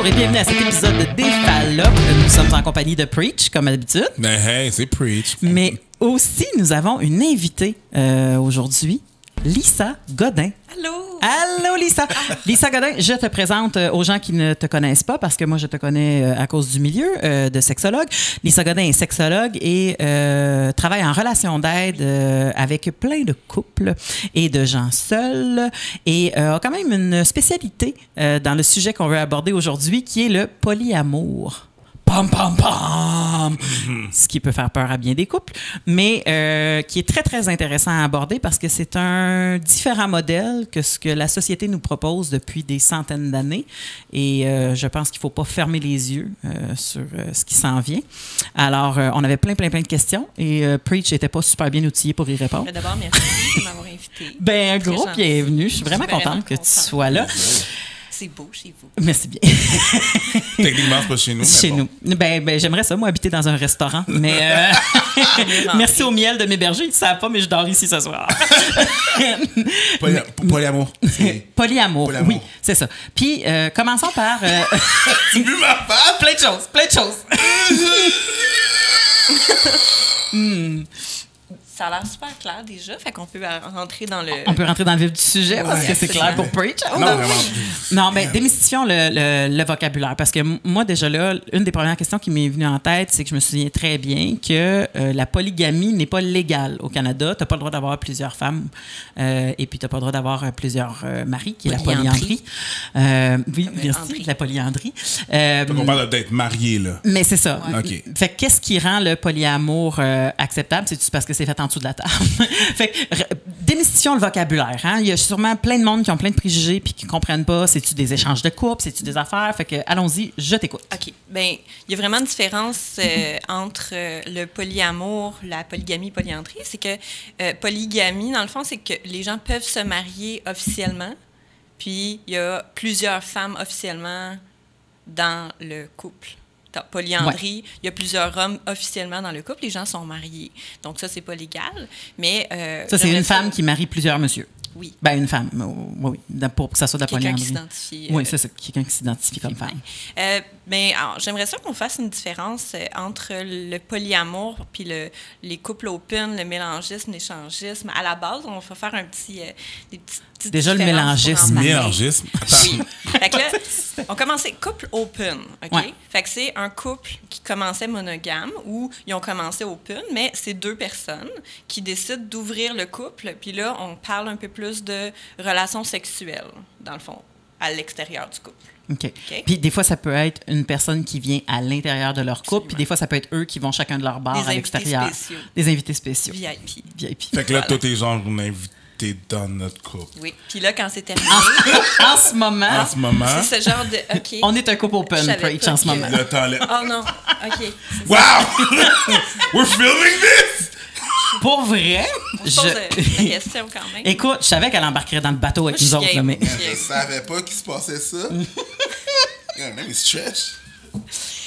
Bonjour et bienvenue à cet épisode des Fallops. Nous sommes en compagnie de Preach, comme d'habitude. Ben hey, c'est Preach. Mais aussi, nous avons une invitée aujourd'hui, Lisa Godin. Allô! Allô, Lisa! Lisa Godin, je te présente aux gens qui ne te connaissent pas, parce que moi, je te connais à cause du milieu de sexologue. Lisa Godin est sexologue et travaille en relation d'aide avec plein de couples et de gens seuls et a quand même une spécialité dans le sujet qu'on veut aborder aujourd'hui, qui est le polyamour. Pam, pam, pam! Ce qui peut faire peur à bien des couples, mais qui est très, très intéressant à aborder parce que c'est un différent modèle que ce que la société nous propose depuis des centaines d'années. Et je pense qu'il ne faut pas fermer les yeux sur ce qui s'en vient. Alors, on avait plein de questions et Preach n'était pas super bien outillé pour y répondre. Mais d'abord, merci de m'avoir invité. Ben, un gros bienvenue. Je suis vraiment contente que tu sois là. C'est beau chez vous. Merci bien. Techniquement, c'est pas chez nous. Chez bon. nous. Ben, j'aimerais ça, moi, habiter dans un restaurant. Mais merci au miel de m'héberger. Ils ne savent pas, mais je dors ici ce soir. Polyamour. Polyamour, oui, c'est ça. Puis, commençons par... Tu veux ma face? plein de choses. Ça a l'air super clair déjà, fait qu'on peut rentrer dans le... On peut rentrer dans le vif du sujet parce que c'est clair pour Preach. Non, vraiment. Non, mais démystifions le vocabulaire. Parce que moi, déjà là, une des premières questions qui m'est venue en tête, c'est que je me souviens très bien que la polygamie n'est pas légale au Canada. Tu n'as pas le droit d'avoir plusieurs femmes et puis tu n'as pas le droit d'avoir plusieurs maris, qui est la polyandrie. Oui, merci, la polyandrie. Donc, on parle d'être marié, là. Mais c'est ça. Ouais. OK. Fait que qu'est-ce qui rend le polyamour acceptable? C'est parce que c'est fait en dessous de la table. Fait que, démystifions le vocabulaire. Hein? Il y a sûrement plein de monde qui ont plein de préjugés puis qui ne comprennent pas. C'est-tu des échanges de couple? C'est-tu des affaires? Fait que, allons-y, je t'écoute. OK. Bien, il y a vraiment une différence entre le polyamour, la polygamie, polyandrie. C'est que polygamie, dans le fond, c'est que les gens peuvent se marier officiellement, puis il y a plusieurs femmes officiellement dans le couple. Polyandrie, il y a plusieurs hommes officiellement dans le couple, les gens sont mariés. Donc ça, c'est pas légal, mais... ça, c'est une femme qui marie plusieurs monsieur. Oui. Ben, une femme, oui, pour que ça soit de la polyandrie. Quelqu'un qui s'identifie... oui, c'est ça, quelqu'un qui s'identifie comme femme. Mais j'aimerais ça qu'on fasse une différence entre le polyamour puis les couples open, le mélangisme, l'échangisme. À la base, on va faire des petites déjà, le mélangisme. Mélangisme. Oui. Fait que là, on commençait couple open, OK? Ouais. Fait que c'est un couple qui commençait monogame ou ils ont commencé open, mais c'est deux personnes qui décident d'ouvrir le couple. Puis là, on parle un peu plus de relations sexuelles, dans le fond, à l'extérieur du couple. OK. Puis des fois, ça peut être une personne qui vient à l'intérieur de leur couple, puis des fois, ça peut être eux qui vont chacun de leur bar à l'extérieur. Des invités spéciaux. VIP. Fait que là, toi, t'es genre une invitée dans notre couple. Oui. Puis là, quand c'est terminé... en ce moment... C'est ce genre de... OK. On est un couple open, Preach, en ce moment. Oh non. OK. Wow! We're filming this! Pour vrai, je pose une question quand même. Écoute, je savais qu'elle embarquerait dans le bateau avec nous autres. Mais... Je savais pas qu'il se passait ça. Même il stretch.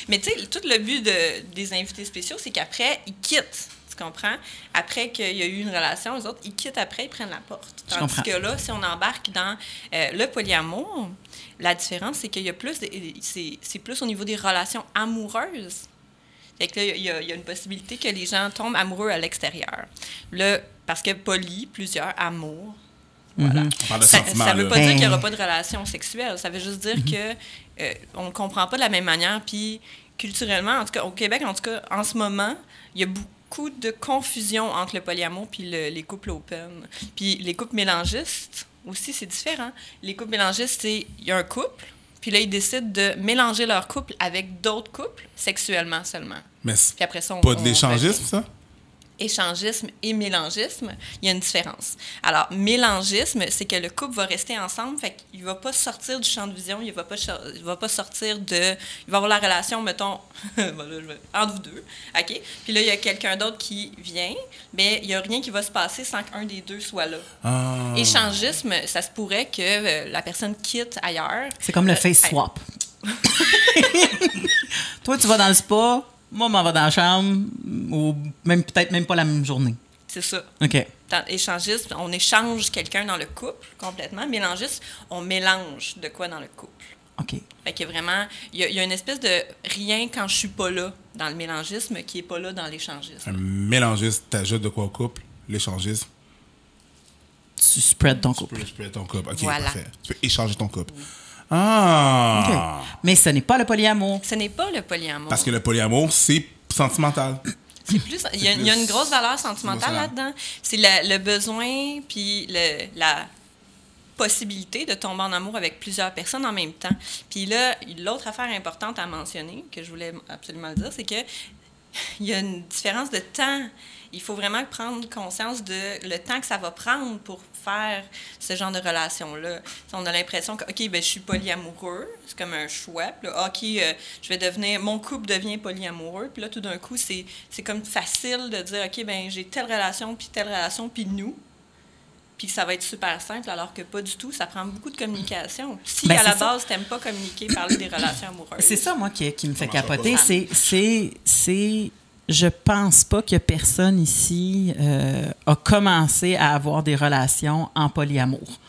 Mais tu sais, tout le but des invités spéciaux, c'est qu'après, ils quittent. Tu comprends? Après qu'il y a eu une relation, les autres, ils quittent après, ils prennent la porte. Tandis que là, si on embarque dans le polyamour, la différence, c'est qu'il y a plus... C'est plus au niveau des relations amoureuses. Fait que là, il y a une possibilité que les gens tombent amoureux à l'extérieur. Là, parce que poly, plusieurs amours. Voilà. Ça ne veut pas dire qu'il n'y aura pas de relation sexuelle. Ça veut juste dire que on ne comprend pas de la même manière. Puis, culturellement, en tout cas, au Québec, en tout cas, en ce moment, il y a beaucoup de confusion entre le polyamour et les couples open. Puis, les couples mélangistes, aussi, c'est différent. Les couples mélangistes, c'est il y a un couple, puis là, ils décident de mélanger leur couple avec d'autres couples, sexuellement seulement. Mais puis après ça, pas de l'échangisme, ça? Échangisme et mélangisme, il y a une différence. Alors, mélangisme, c'est que le couple va rester ensemble, fait qu'il ne va pas sortir du champ de vision, il va pas sortir de... Il va avoir la relation, mettons, entre vous deux, OK? Puis là, il y a quelqu'un d'autre qui vient, mais il n'y a rien qui va se passer sans qu'un des deux soit là. Ah. Échangisme, ça se pourrait que la personne quitte ailleurs. C'est comme le face swap. Toi, tu vas dans le spa... Moi, on m'en va dans la chambre, ou même peut-être même pas la même journée. C'est ça. OK. Échangiste, on échange quelqu'un dans le couple complètement. Mélangiste, on mélange de quoi dans le couple. OK. Fait que vraiment, il y a une espèce de rien quand je suis pas là dans le mélangisme qui est pas là dans l'échangisme. Un mélangiste, t'ajoutes de quoi au couple? L'échangisme? Tu spread ton couple. Tu peux spread ton couple. OK, Voilà. parfait. Tu peux échanger ton couple. Ah! OK. Mais ce n'est pas le polyamour. Ce n'est pas le polyamour. Parce que le polyamour, c'est sentimental. C'est plus, il y a une grosse valeur sentimentale Émotionnel. là-dedans. C'est le besoin puis la possibilité de tomber en amour avec plusieurs personnes en même temps. Puis là, l'autre affaire importante à mentionner, que je voulais absolument le dire, c'est que il y a une différence de temps. Il faut vraiment prendre conscience de le temps que ça va prendre pour faire ce genre de relation-là. T'sais, on a l'impression que, OK, ben, je suis polyamoureux, c'est comme un choix. Puis là, OK, je vais devenir, mon couple devient polyamoureux. Puis là, tout d'un coup, c'est comme facile de dire, OK, ben, j'ai telle relation, puis nous. Puis ça va être super simple, alors que pas du tout. Ça prend beaucoup de communication. Si Ben, à la c'est ça. base, t'aimes pas communiquer, parler des relations amoureuses. C'est ça, moi, qui me fait Ça marche capoter. pas. Je pense pas que personne ici a commencé à avoir des relations en polyamour.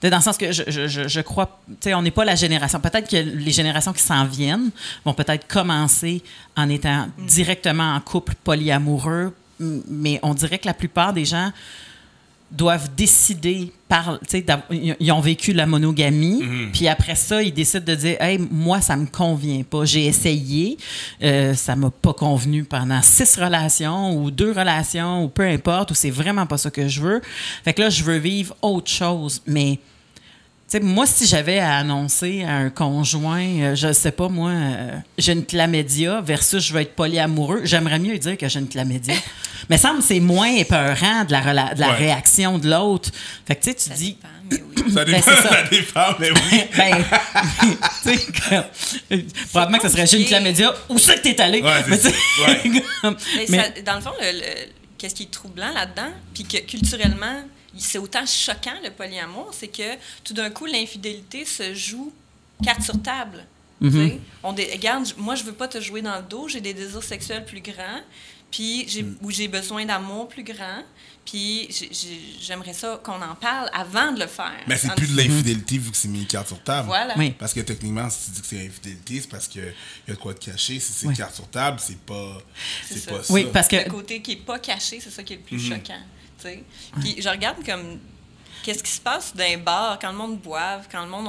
Dans le sens que je crois, tu sais, on n'est pas la génération. Peut-être que les générations qui s'en viennent vont peut-être commencer en étant directement en couple polyamoureux, mais on dirait que la plupart des gens doivent décider ils ont vécu la monogamie, puis après ça, ils décident de dire « Hey, moi, ça me convient pas. J'ai essayé, ça m'a pas convenu pendant 6 relations ou 2 relations ou peu importe, ou c'est vraiment pas ça que je veux. Fait que là, je veux vivre autre chose. » Mais tu sais, moi, si j'avais à annoncer à un conjoint, je sais pas, moi, j'ai une chlamydia versus je veux être polyamoureux, j'aimerais mieux dire que j'ai une chlamydia. Mais ça me semble que c'est moins épeurant de la réaction de l'autre. Fait que tu sais, tu Ça dis... dépend, mais oui. Ça dépend, Ben, c'est ça. ça dépend, mais oui. Ben, tu sais, probablement que ça serait j'ai une chlamydia. Où c'est que t'es allé? Ouais, Mais c'est tu sais, ça. Ouais. comme- Mais mais- ça, dans le fond, qu'est-ce qui est troublant là-dedans, puis que culturellement, c'est autant choquant, le polyamour, c'est que tout d'un coup, l'infidélité se joue carte sur table. Tu sais, regarde, moi, je veux pas te jouer dans le dos, j'ai des désirs sexuels plus grands, puis j'ai besoin d'amour plus grand, puis j'aimerais ça qu'on en parle avant de le faire. Mais c'est plus de l'infidélité vu que c'est mis une carte sur table. Voilà. Oui. Parce que techniquement, si tu dis que c'est infidélité, c'est parce qu'il y a de quoi te cacher. Si c'est Oui. carte sur table, c'est pas C'est pas ça. ça. Oui, parce que... Le côté qui n'est pas caché, c'est ça qui est le plus choquant. Tu sais. Puis je regarde comme qu'est-ce qui se passe dans les bars quand le monde boive, quand le monde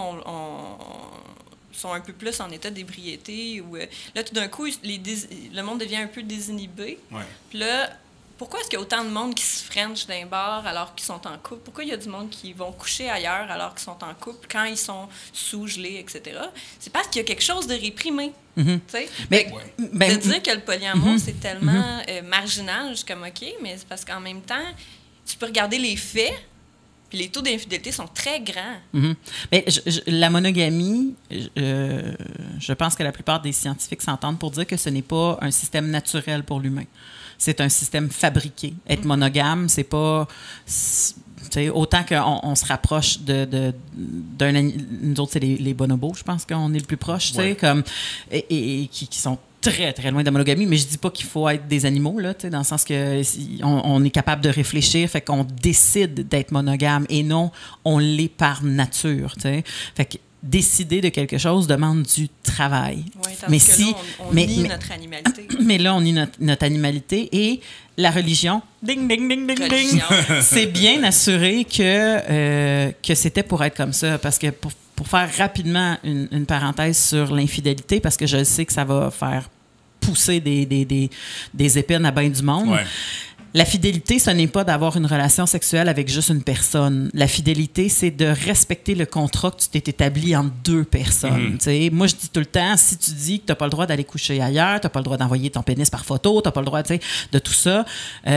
sont un peu plus en état d'ébriété. Ou, là, tout d'un coup, le monde devient un peu désinhibé. Ouais. Puis là, pourquoi est-ce qu'il y a autant de monde qui se french dans les bars alors qu'ils sont en couple? Pourquoi il y a du monde qui vont coucher ailleurs alors qu'ils sont en couple quand ils sont sous-gelés, etc.? C'est parce qu'il y a quelque chose de réprimé. Tu sais? Mais, De dire que le polyamour, c'est tellement marginal, je suis comme OK, mais c'est parce qu'en même temps, tu peux regarder les faits, puis les taux d'infidélité sont très grands. Mais la monogamie, je pense que la plupart des scientifiques s'entendent pour dire que ce n'est pas un système naturel pour l'humain. C'est un système fabriqué. Être monogame, c'est pas... autant qu'on se rapproche nous autres, c'est les bonobos, je pense qu'on est le plus proche, Ouais. comme, et qui sont très, très loin de la monogamie, mais je dis pas qu'il faut être des animaux, là, dans le sens que on est capable de réfléchir, fait qu'on décide d'être monogame et non, on l'est par nature, t'sais. Fait que décider de quelque chose demande du travail. Oui, mais que si, là, on nie notre animalité. mais là, on nie notre animalité et la religion, ding, ding, ding, ding, ding, Religion. c'est bien assuré que c'était pour être comme ça. Parce que pour faire rapidement une parenthèse sur l'infidélité, parce que je sais que ça va faire pousser des épines à bien du monde. Ouais. La fidélité, ce n'est pas d'avoir une relation sexuelle avec juste une personne. La fidélité, c'est de respecter le contrat que tu t'es établi entre 2 personnes. T'sais, moi, je dis tout le temps, si tu dis que tu n'as pas le droit d'aller coucher ailleurs, tu n'as pas le droit d'envoyer ton pénis par photo, tu n'as pas le droit de tout ça, puis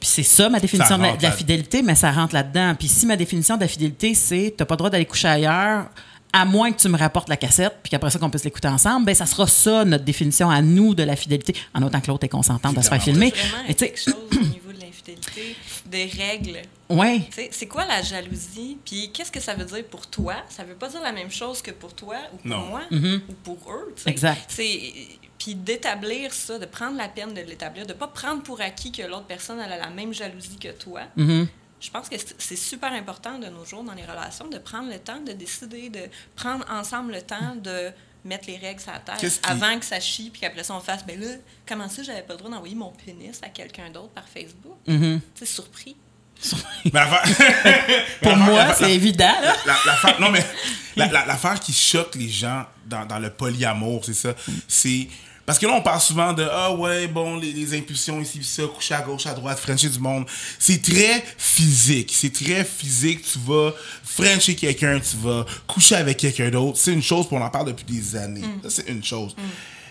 c'est ça ma définition de la fidélité, mais ça rentre là-dedans. Puis si ma définition de la fidélité, c'est tu n'as pas le droit d'aller coucher ailleurs, à moins que tu me rapportes la cassette, puis qu'après ça, qu'on puisse l'écouter ensemble, ben ça sera ça, notre définition à nous de la fidélité, en autant que l'autre est consentante de se faire filmer. C'est vraiment Mais tu sais, quelque chose au niveau de l'infidélité, des règles. ouais. Tu sais, c'est quoi la jalousie? Puis qu'est-ce que ça veut dire pour toi? Ça veut pas dire la même chose que pour toi ou pour Non. moi ou pour eux. Tu sais. Exact. Puis d'établir ça, de prendre la peine de l'établir, de pas prendre pour acquis que l'autre personne elle a la même jalousie que toi. Je pense que c'est super important de nos jours dans les relations de prendre le temps de décider, de prendre ensemble le temps de mettre les règles sur la tête avant que ça chie, puis qu'après ça, on fasse, ben là, comment ça, j'avais pas le droit d'envoyer mon pénis à quelqu'un d'autre par Facebook? Tu sais, surpris. Pour moi, c'est évident. Non, mais l'affaire qui choque les gens dans le polyamour, c'est ça. C'est... Parce que là, on parle souvent de « Ah ouais, bon, les impulsions ici, ça, coucher à gauche, à droite, frencher du monde. » C'est très physique. C'est très physique. Tu vas frencher quelqu'un, tu vas coucher avec quelqu'un d'autre. C'est une chose, puis on en parle depuis des années. Ça, c'est une chose.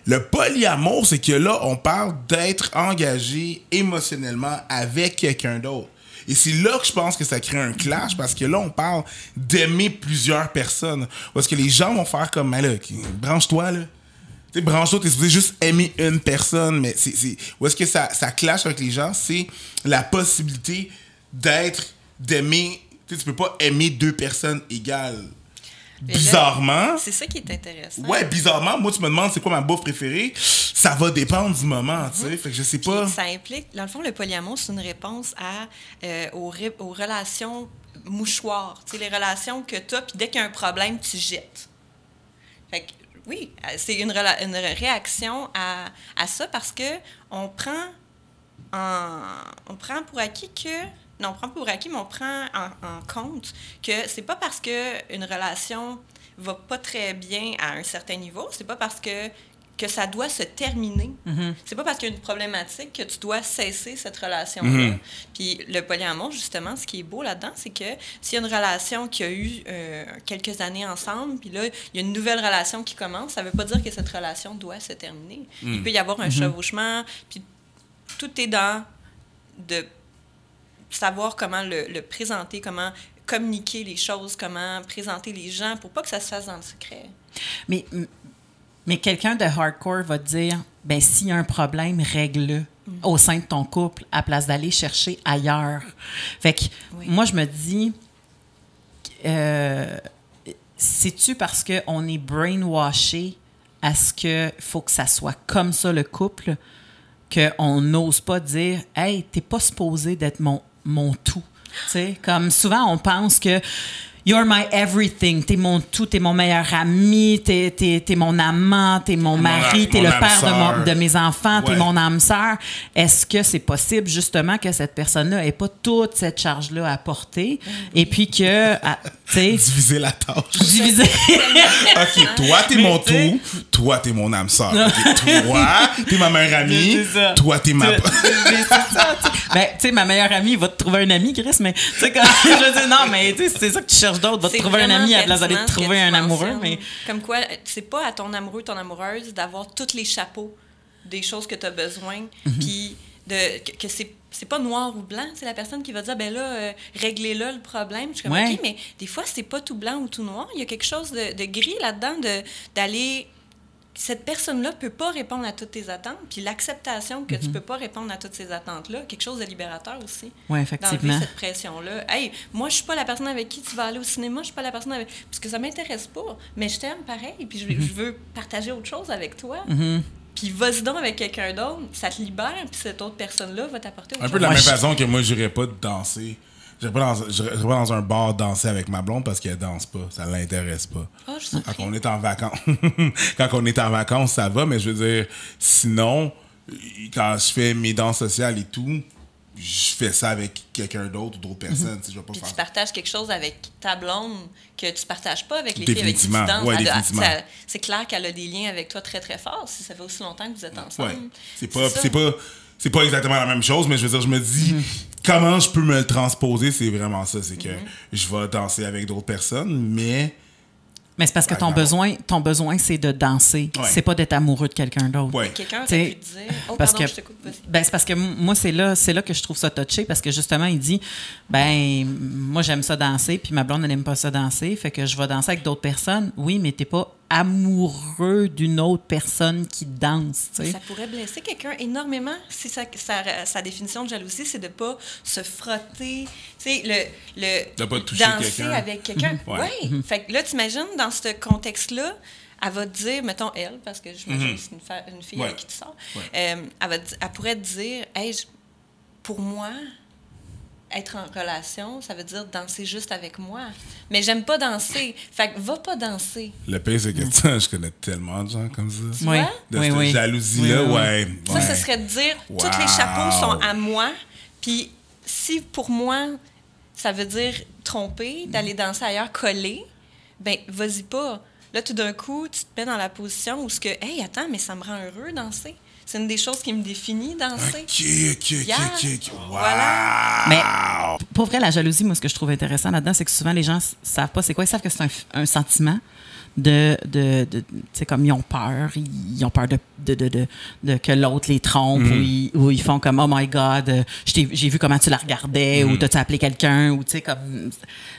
Le polyamour, c'est que là, on parle d'être engagé émotionnellement avec quelqu'un d'autre. Et c'est là que je pense que ça crée un clash, parce que là, on parle d'aimer plusieurs personnes. Parce que les gens vont faire comme « Mais là, branche-toi, là. » Tu sais, branche-toi, t'es supposé juste aimer une personne, mais où est-ce que ça clash avec les gens? C'est la possibilité d'aimer... Tu sais, tu peux pas aimer deux personnes égales. Mais bizarrement... Là, c'est ça qui est intéressant. Ouais, bizarrement, moi, tu me demandes c'est quoi ma bouffe préférée, ça va dépendre du moment, tu sais, fait que je sais pas... Puis ça implique... Dans le fond, le polyamour, c'est une réponse aux relations mouchoirs. Tu sais, les relations que t'as, puis dès qu'il y a un problème, tu jettes. Fait que oui, c'est une réaction à ça, parce que on prend pour acquis que... Non, on prend pour acquis, mais on prend en compte que c'est pas parce qu'une relation va pas très bien à un certain niveau, c'est pas parce que ça doit se terminer. C'est pas parce qu'il y a une problématique que tu dois cesser cette relation-là. Puis le polyamour, justement, ce qui est beau là-dedans, c'est que s'il y a une relation qui a eu quelques années ensemble, puis là, il y a une nouvelle relation qui commence, ça veut pas dire que cette relation doit se terminer. Il peut y avoir un chevauchement, puis tout est dans de savoir comment le présenter, comment communiquer les choses, comment présenter les gens pour pas que ça se fasse dans le secret. Mais quelqu'un de hardcore va te dire, ben s'il y a un problème, règle-le au sein de ton couple à place d'aller chercher ailleurs. Fait que moi, je me dis, c'est-tu parce qu'on est brainwashé à ce qu'il faut que ça soit comme ça, le couple, qu'on n'ose pas dire, « Hey, t'es pas supposé d'être mon tout. » Tu sais, comme souvent, on pense que you're my everything, t'es mon tout, t'es mon meilleur ami, t'es mon amant, t'es mon mari, t'es le père de mes enfants, t'es mon âme sœur. Est-ce que c'est possible, justement, que cette personne-là ait pas toute cette charge-là à porter et puis que, tu sais... Diviser la tâche. Diviser. OK, toi, t'es mon tout, toi, t'es mon âme sœur. Okay, toi, t'es ma meilleure amie, toi, t'es ma... C'est ça, ben, tu sais, ma meilleure amie va te trouver un ami, Chris, mais tu sais, quand je veux dire, non, mais tu sais, c'est ça que tu cherches d'autres, va te trouver un ami à place d'aller te trouver un amoureux. Mais... Comme quoi, c'est pas à ton amoureux, ton amoureuse d'avoir tous les chapeaux des choses que tu as besoin, puis que c'est pas noir ou blanc. C'est la personne qui va dire, ben là, réglez-le le problème. Je suis comme, OK, mais des fois, c'est pas tout blanc ou tout noir. Il y a quelque chose de gris là-dedans, d'aller... Cette personne-là peut pas répondre à toutes tes attentes, puis l'acceptation que tu peux pas répondre à toutes ces attentes-là, quelque chose de libérateur aussi. Oui, effectivement. D'enlever cette pression-là. Hey, moi, je suis pas la personne avec qui tu vas aller au cinéma, je suis pas la personne avec... Parce que ça m'intéresse pas, mais je t'aime pareil, puis je veux partager autre chose avec toi. Puis vas-y donc avec quelqu'un d'autre, ça te libère, puis cette autre personne-là va t'apporter autre chose. Un peu de la même façon que moi, j'irais pas danser. J'irais pas dans un bar danser avec ma blonde parce qu'elle danse pas. Ça l'intéresse pas. Oh, je sais. Quand on est en vacances. Quand on est en vacances, ça va, mais je veux dire, sinon, quand je fais mes danses sociales et tout, je fais ça avec quelqu'un d'autre ou d'autres personnes. Je vais pas puis faire... tu partages quelque chose avec ta blonde que tu partages pas avec les filles avec qui tu danses. Ouais, définitivement. C'est clair qu'elle a des liens avec toi très, très forts si ça fait aussi longtemps que vous êtes ensemble. Ouais. C'est pas exactement la même chose, mais je veux dire, je me dis, comment je peux me le transposer, c'est vraiment ça. C'est que je vais danser avec d'autres personnes, mais... Mais c'est parce que ton besoin, c'est de danser. Ouais. C'est pas d'être amoureux de quelqu'un d'autre. Ouais. Quelqu'un aurait pu te dire... Oh, parce pardon, que, je te coupe. Ben, c'est parce que moi, c'est là que je trouve ça touché, parce que justement, il dit, ben, moi, j'aime ça danser, puis ma blonde, elle n'aime pas ça danser, fait que je vais danser avec d'autres personnes. Oui, mais t'es pas amoureux d'une autre personne qui danse. T'sais. Ça pourrait blesser quelqu'un énormément. Si sa définition de jalousie, c'est de ne pas se frotter, de pas toucher danser quelqu'un. Avec quelqu'un. Oui. Fait que là, t'imagines, dans ce contexte-là, elle va te dire, mettons elle, parce que j'imagine que c'est une fille avec qui tu sors, elle pourrait te dire, hey, pour moi, être en relation, ça veut dire danser juste avec moi. Mais j'aime pas danser. Fait que va pas danser. Le pire, c'est que je connais tellement de gens comme ça. Oui. De cette jalousie-là, ouais. Ça, ce serait de dire, tous les chapeaux sont à moi. Puis si pour moi, ça veut dire tromper, d'aller danser ailleurs, coller, ben vas-y pas. Là, tout d'un coup, tu te mets dans la position où ce que, hey, attends, mais ça me rend heureux danser. C'est une des choses qui me définit, danser. OK. Wow! Voilà. Mais pour vrai, la jalousie, moi, ce que je trouve intéressant là-dedans, c'est que souvent, les gens savent pas c'est quoi. Ils savent que c'est un sentiment de c'est comme ils ont peur de que l'autre les trompe ou ils font comme oh my God, j'ai vu comment tu la regardais ou t'as-tu appelé quelqu'un ou tu sais comme.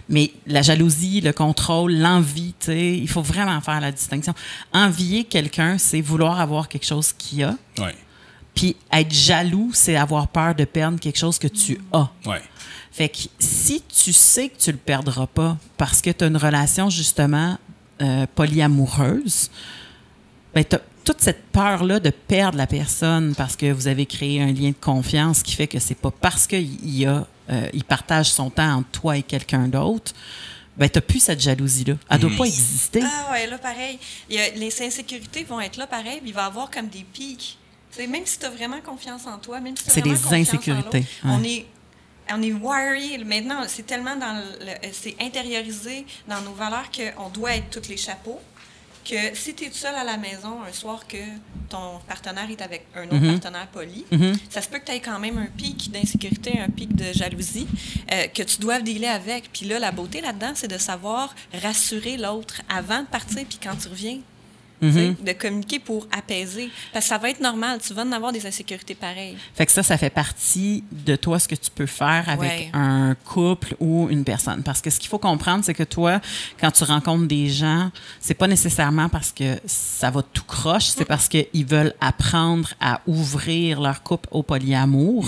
Mais la jalousie, le contrôle, l'envie, tu sais, il faut vraiment faire la distinction. Envier quelqu'un, c'est vouloir avoir quelque chose qu'il a. Ouais. Puis être jaloux, c'est avoir peur de perdre quelque chose que tu as. Ouais. Fait que si tu sais que tu le perdras pas parce que tu as une relation justement polyamoureuse, ben t'as toute cette peur-là de perdre la personne parce que vous avez créé un lien de confiance qui fait que c'est pas parce qu'il partage son temps entre toi et quelqu'un d'autre, ben t'as plus cette jalousie-là. Elle doit pas exister. Ah ouais, là, pareil. Les insécurités vont être là, pareil, puis il va y avoir comme des pics. T'sais, même si tu as vraiment confiance en toi, même si tu as c'est vraiment des confiance insécurités. en l'autre, on est wiry. Maintenant, c'est tellement c'est intériorisé dans nos valeurs qu'on doit être tous les chapeaux, que si tu es tout seul à la maison un soir que ton partenaire est avec un autre partenaire poly, ça se peut que tu aies quand même un pic d'insécurité, un pic de jalousie que tu dois dealer avec. Puis là, la beauté là-dedans, c'est de savoir rassurer l'autre avant de partir, puis quand tu reviens. De communiquer pour apaiser. Parce que ça va être normal. Tu vas en avoir des insécurités pareilles. Fait que ça fait partie de toi, ce que tu peux faire avec un couple ou une personne. Parce que ce qu'il faut comprendre, c'est que toi, quand tu rencontres des gens, c'est pas nécessairement parce que ça va tout croche, c'est parce qu'ils veulent apprendre à ouvrir leur couple au polyamour.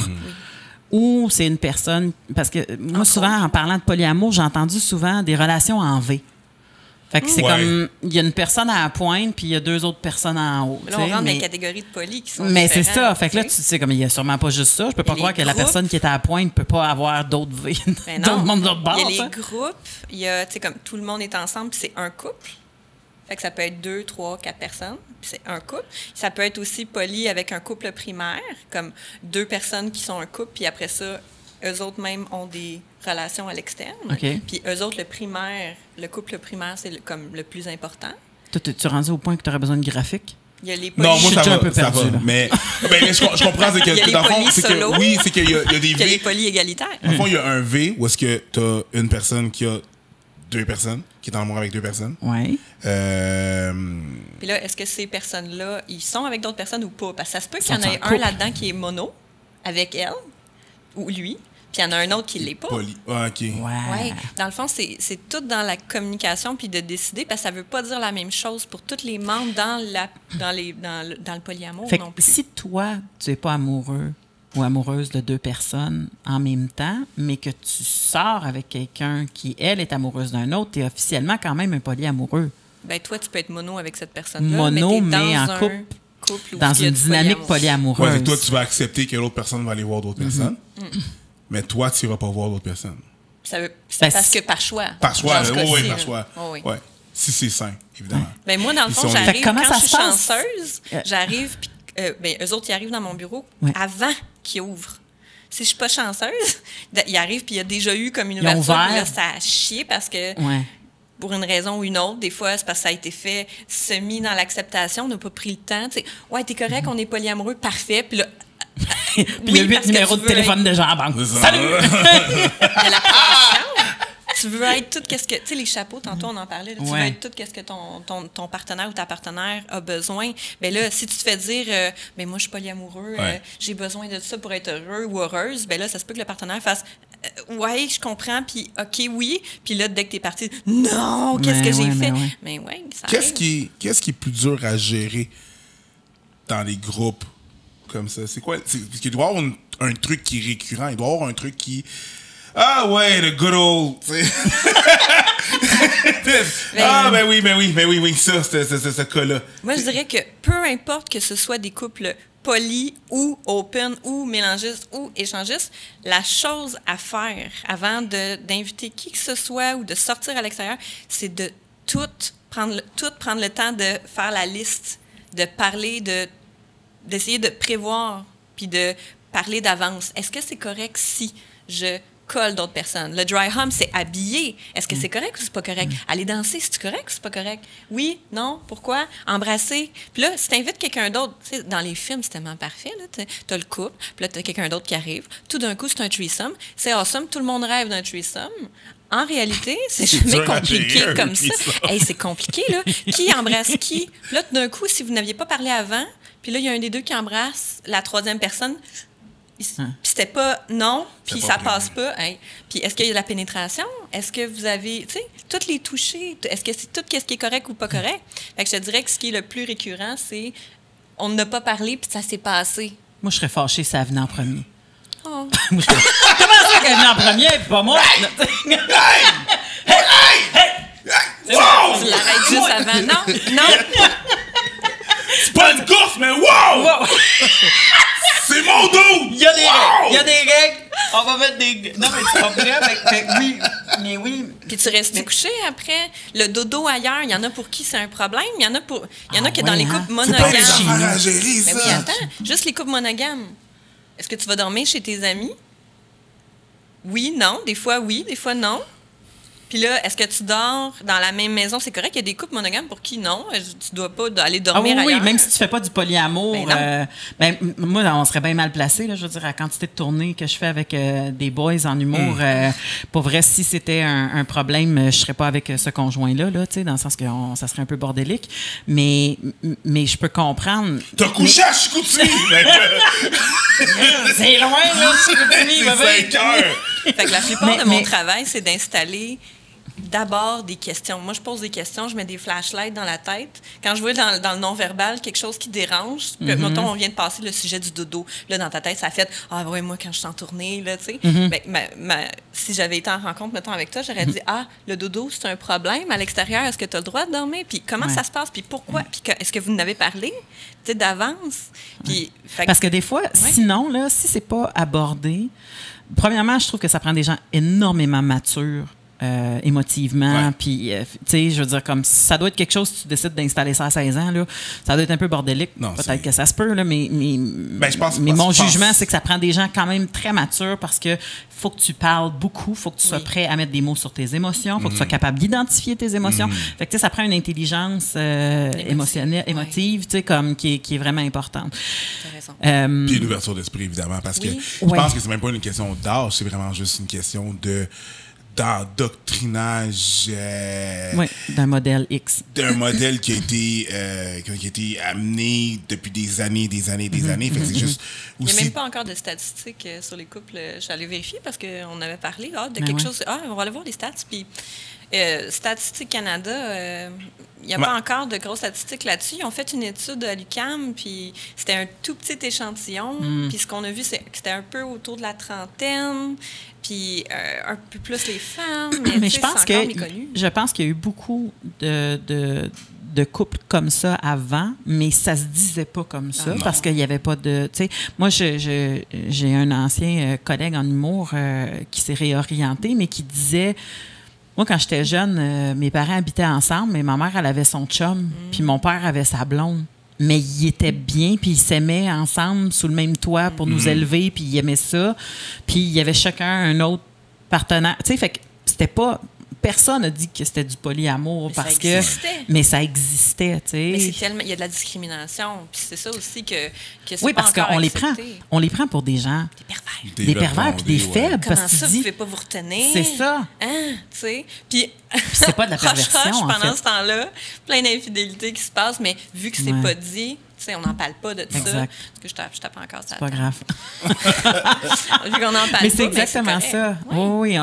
Ou c'est une personne... Parce que moi, souvent, en parlant de polyamour, j'ai entendu souvent des relations en V. Fait que c'est comme, il y a une personne à la pointe, puis il y a deux autres personnes en haut. Là, on rentre dans les catégories de poly qui sont mais différentes. c'est ça. Fait que là, tu sais, comme il n'y a sûrement pas juste ça. Je peux pas croire que la personne qui est à la pointe ne peut pas avoir d'autres vies. D'autres mondes d'autres bords. Il y a les groupes, il y a, tu sais, comme tout le monde est ensemble, puis c'est un couple. Fait que ça peut être 2, 3, 4 personnes, puis c'est un couple. Ça peut être aussi poly avec un couple primaire, comme 2 personnes qui sont un couple, puis après ça, eux autres même ont des relations à l'externe. Puis eux autres, le couple primaire, c'est comme le plus important. Toi, tu es rendu au point que tu aurais besoin de graphique? Il y a les poly. Non, moi, je suis un peu perdu. Mais je comprends. C'est que, il y a les dans le fond, c'est que, oui, c'est qu'il y a des V. Il y a les poly égalitaires. Dans le fond, il y a un V où est-ce que tu as une personne qui a 2 personnes, qui est en amour avec 2 personnes. Oui. Puis là, est-ce que ces personnes-là, ils sont avec d'autres personnes ou pas? Parce que ça se peut qu'il y en ait un là-dedans qui est mono, avec elle, ou lui. Puis il y en a un autre qui ne l'est pas. OK. Ouais. Dans le fond, c'est tout dans la communication puis de décider, parce que ça ne veut pas dire la même chose pour tous les membres dans le polyamour fait non que plus. Si toi, tu n'es pas amoureux ou amoureuse de 2 personnes en même temps, mais que tu sors avec quelqu'un qui, elle, est amoureuse d'un autre, tu es officiellement quand même un polyamoureux. Ben toi, tu peux être mono avec cette personne-là. Mono, mais en couple dans une dynamique polyamoureuse. Ouais, toi, tu vas accepter que l'autre personne va aller voir d'autres personnes. Mais toi, tu n'iras pas voir d'autres personnes. C'est parce que par choix. Par choix, oui, par choix. Ouais. Si c'est sain, évidemment. Ben moi, dans le fond, j'arrive quand je suis chanceuse, j'arrive, puis eux autres, ils arrivent dans mon bureau avant qu'ils ouvrent. Si je suis pas chanceuse, ils arrivent, puis il y a déjà eu comme une ouverture, puis là, ça a chié parce que... Pour une raison ou une autre. Des fois, c'est parce que ça a été fait semi dans l'acceptation. On n'a pas pris le temps. Tu sais, ouais, t'es correct, on est polyamoureux, parfait. Puis là... Puis il y a 8 numéros de téléphone de gens en banque. Salut! Il y a la pression. Tu veux être tout ce que... Tu sais, les chapeaux, tantôt, on en parlait. Là, tu veux être tout ce que ton partenaire ou ta partenaire a besoin. Bien là, si tu te fais dire, ben moi, je suis polyamoureux, j'ai besoin de ça pour être heureux ou heureuse, bien là, ça se peut que le partenaire fasse... ouais, je comprends, puis OK, oui. Puis là, dès que t'es parti, non, qu'est-ce que j'ai fait? Mais ouais, ça Qu'est-ce qui est plus dur à gérer dans les groupes comme ça? C'est quoi? Parce qu'il doit y avoir un truc qui est récurrent. Il doit y avoir un truc qui... Ah ouais, the good old... ben oui, ça, ce cas-là. Moi, je dirais que peu importe que ce soit des couples poly ou open ou mélangiste ou échangiste, la chose à faire avant d'inviter qui que ce soit ou de sortir à l'extérieur, c'est de prendre le temps de faire la liste, de parler, d'essayer de prévoir, puis de parler d'avance. Est-ce que c'est correct si je colle d'autres personnes? Le dry hump, c'est habiller. Est-ce que c'est correct ou c'est pas correct? Aller danser, c'est correct ou c'est pas correct? Oui, non, pourquoi? Embrasser. Puis là, si t'invites quelqu'un d'autre, tu sais, dans les films, c'est tellement parfait, là. T'as le couple, puis là, t'as quelqu'un d'autre qui arrive. Tout d'un coup, c'est un threesome. C'est awesome. Tout le monde rêve d'un threesome. En réalité, c'est jamais compliqué comme ça. Hey, c'est compliqué, là. Qui embrasse qui? Puis là, tout d'un coup, si vous n'aviez pas parlé avant, puis là, il y a un des deux qui embrasse la troisième personne, puis c'était pas non, puis ça passe pas. Hey. Puis est-ce qu'il y a de la pénétration? Est-ce que vous avez, tu sais, toutes les touchés? Est-ce que c'est tout ce qui est correct ou pas correct? Fait que je te dirais que ce qui est le plus récurrent, c'est on n'a pas parlé, puis ça s'est passé. Moi, je serais fâchée si ça venait en premier. Oh. Comment ça qu'elle venait en premier, puis pas moi? Hey! Tu l'arrêtes juste avant. Non. C'est pas une course, mais wow! C'est mon dos! Il y a des règles. Il y a des règles. On va mettre des... Non, mais tu comprends? Oui. Mais oui. Puis tu restes couché après. Le dodo ailleurs, il y en a pour qui c'est un problème. Il y en a qui dans les couples monogames. C'est pas des affaires à gérer, ça. Mais oui, attends. Juste les couples monogames. Est-ce que tu vas dormir chez tes amis? Oui, non. Des fois, oui. Des fois, non. Puis là, est-ce que tu dors dans la même maison? C'est correct, il y a des couples monogames pour qui non. Tu dois pas aller dormir ailleurs. Oui, même si tu fais pas du polyamour. Moi, on serait bien mal placé. Je veux dire, la quantité de tournées que je fais avec des boys en humour, pour vrai, si c'était un problème, je serais pas avec ce conjoint-là, là, dans le sens que ça serait un peu bordélique. Mais je peux comprendre. T'as couché à Chicoutimi! C'est loin, là, Chicoutimi! C'est 5 heures! Fait que la plupart de mon travail, c'est d'installer d'abord des questions. Moi, je pose des questions, je mets des flashlights dans la tête. Quand je vois dans le non-verbal quelque chose qui dérange, mettons, on vient de passer le sujet du dodo. Là, dans ta tête, ça fait « Ah, ouais, moi, quand je suis en tournée, là, tu sais. Si j'avais été en rencontre, mettons, avec toi, j'aurais dit « Ah, le dodo, c'est un problème à l'extérieur. Est-ce que tu as le droit de dormir? Puis comment ça se passe? Puis pourquoi? Puis est-ce que vous en avez parlé? Tu sais, d'avance? » Puis parce que des fois, sinon, là, si c'est pas abordé, premièrement, je trouve que ça prend des gens énormément matures. Émotivement, puis tu sais, je veux dire, comme ça doit être quelque chose, si tu décides d'installer ça à 16 ans, là, ça doit être un peu bordélique. Peut-être que ça se peut, là, mais mon jugement, c'est que ça prend des gens quand même très matures parce que faut que tu parles beaucoup, faut que tu sois prêt à mettre des mots sur tes émotions, faut que tu sois capable d'identifier tes émotions. Fait que tu sais, ça prend une intelligence émotionnelle, émotive, tu sais, comme qui est vraiment importante. T'as raison. Puis l'ouverture d'esprit, évidemment, parce que je pense que c'est même pas une question d'âge, c'est vraiment juste une question d'endoctrinage d'un modèle X. D'un modèle qui a été amené depuis des années. Fait que c'est juste aussi... Il n'y a même pas encore de statistiques sur les couples. J'allais vérifier parce qu'on avait parlé de quelque chose. On va aller voir les stats. Puis Statistique Canada, il n'y a pas encore de grosses statistiques là-dessus. Ils ont fait une étude à l'UQAM, puis c'était un tout petit échantillon. Puis ce qu'on a vu, c'est que c'était un peu autour de la trentaine, puis un peu plus les femmes. Mais je pense qu'il y a eu beaucoup de couples comme ça avant, mais ça se disait pas comme ça parce qu'il y avait pas de... Tu sais, moi, j'ai un ancien collègue en humour qui s'est réorienté, mais qui disait... Moi, quand j'étais jeune, mes parents habitaient ensemble, mais ma mère, elle avait son chum, puis mon père avait sa blonde. Mais ils étaient bien, puis ils s'aimaient ensemble sous le même toit pour nous élever, puis ils aimaient ça. Puis il y avait chacun un autre partenaire. Tu sais, fait que c'était pas... Personne n'a dit que c'était du polyamour mais ça existait, tu sais. Mais c'est tellement, il y a de la discrimination, puis c'est ça aussi que c'est oui, parce qu'on les prend pour des gens des pervers puis des faibles. Comment parce ça, vous ne pouvez pas vous retenir? C'est ça. Hein, tu sais. Puis c'est pas de la perversion, pendant ce temps-là, plein d'infidélités qui se passent, mais vu que c'est pas dit, tu sais, on n'en parle pas de ça. Parce que je tape encore ça. C'est pas grave. Vu qu'on n'en parle mais c'est exactement ça. Oui,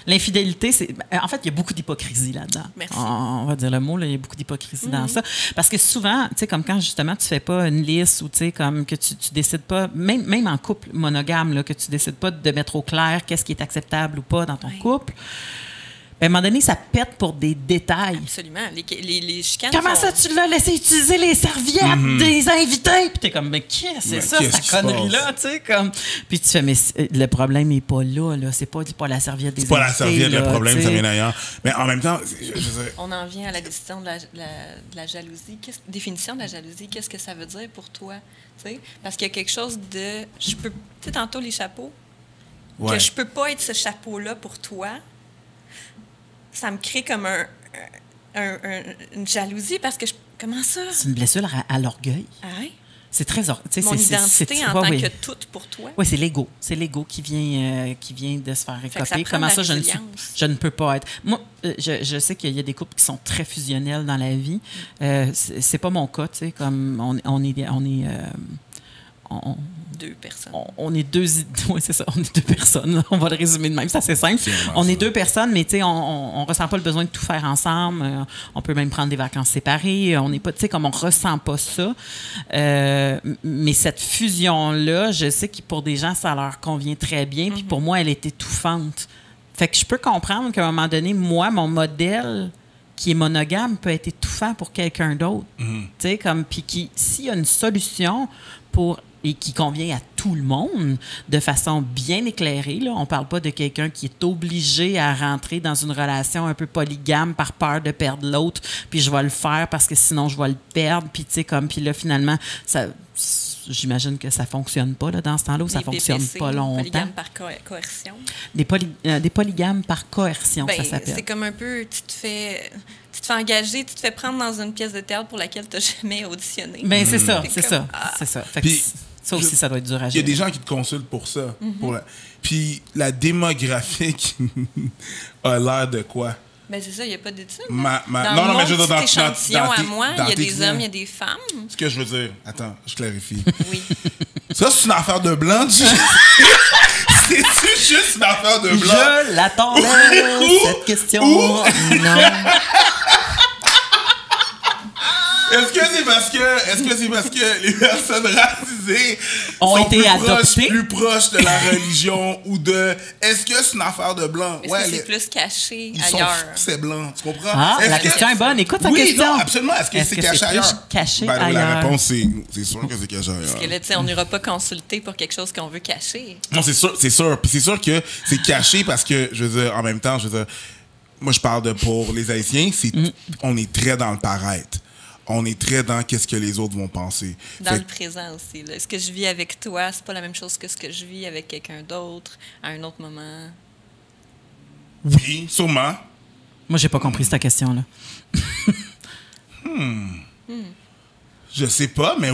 l'infidélité, c'est... En fait, il y a beaucoup d'hypocrisie là-dedans. Merci. On va dire le mot, là, il y a beaucoup d'hypocrisie dans ça. Parce que souvent, tu sais, comme quand justement tu fais pas une liste ou tu sais, comme que tu décides pas, même en couple monogame, là, que tu décides pas de mettre au clair qu'est-ce qui est acceptable ou pas dans ton couple. À un moment donné, ça pète pour des détails. Absolument. Les chicanes. Comment ça, tu l'as laissé utiliser les serviettes des invités? Puis t'es comme, mais qu'est-ce que c'est ça, cette connerie-là? Tu sais, comme. Puis tu fais, mais le problème n'est pas là. C'est pas la serviette des invités. C'est pas la serviette, le problème, ça vient d'ailleurs. Mais en même temps, on en vient à la définition de la jalousie. Définition de la jalousie, qu'est-ce que ça veut dire pour toi? T'sais? Parce qu'il y a quelque chose de. Tu sais, tantôt, les chapeaux. Ouais. Que je peux pas être ce chapeau-là pour toi. Ça me crée comme une jalousie parce que comment ça? C'est une blessure à l'orgueil. Ah oui? C'est très... Mon identité en tant que toute pour toi. Oui, c'est l'ego. C'est l'ego qui vient de se faire écopper. Comment ça, je ne peux pas être... Moi, je sais qu'il y a des couples qui sont très fusionnels dans la vie. C'est pas mon cas, tu sais, comme on est deux personnes. On est deux... Oui, c'est ça. On est deux personnes. On va le résumer de même. C'est assez simple. On est deux personnes, mais tu sais, on ressent pas le besoin de tout faire ensemble. On peut même prendre des vacances séparées. On n'est pas... Tu sais, comme on ressent pas ça. Mais cette fusion-là, je sais que pour des gens, ça leur convient très bien. Puis pour moi, elle est étouffante. Fait que je peux comprendre qu'à un moment donné, moi, mon modèle qui est monogame peut être étouffant pour quelqu'un d'autre. Tu sais, comme... Puis s'il y a une solution et qui convient à tout le monde de façon bien éclairée. Là. On ne parle pas de quelqu'un qui est obligé à rentrer dans une relation un peu polygame par peur de perdre l'autre, puis je vais le faire parce que sinon je vais le perdre, puis tu sais, comme, puis là, finalement, ça, j'imagine que ça ne fonctionne pas là, dans ce temps-là, ou ça ne fonctionne pas longtemps. Des polygames par coercion. Des polygames par coercion, ça s'appelle. C'est comme un peu, tu te fais engager, tu te fais prendre dans une pièce de théâtre pour laquelle tu n'as jamais auditionné. Bien, c'est ça. C'est ça. Fait que ça aussi, ça doit être dur à gérer. Il y a des gens qui te consultent pour ça. Puis la démographique a l'air de quoi? Ben c'est ça, il n'y a pas d'études. Non, mais je veux dire, dans échantillon à moi, il y a des hommes, il y a des femmes. Ce que je veux dire, attends, je clarifie. Oui. Ça, c'est une affaire de blanc, c'est-tu juste une affaire de blanc? Je l'attendais, cette question. Non. Est-ce que c'est parce que les personnes racisées ont sont été adoptées plus proches de la religion ou de... Est-ce que c'est une affaire de blanc? Est-ce que c'est plus caché ailleurs? C'est blanc, tu comprends? Ah, la question est bonne. Écoute sa question. Oui, non, absolument. Est-ce que c'est caché ailleurs? Caché ailleurs? La réponse, c'est sûr que c'est caché ailleurs. Parce que là, tu sais, on n'ira pas consulter pour quelque chose qu'on veut cacher. Non, c'est sûr. Puis c'est sûr que c'est caché parce que, je veux dire, en même temps, moi, je parle pour les Haïtiens, on est très dans le paraître. On est très dans qu'est-ce que les autres vont penser. Dans le présent aussi. Là. Ce que je vis avec toi, c'est pas la même chose que ce que je vis avec quelqu'un d'autre à un autre moment. Oui, sûrement. Moi, j'ai pas compris cette question-là. Je sais pas, mais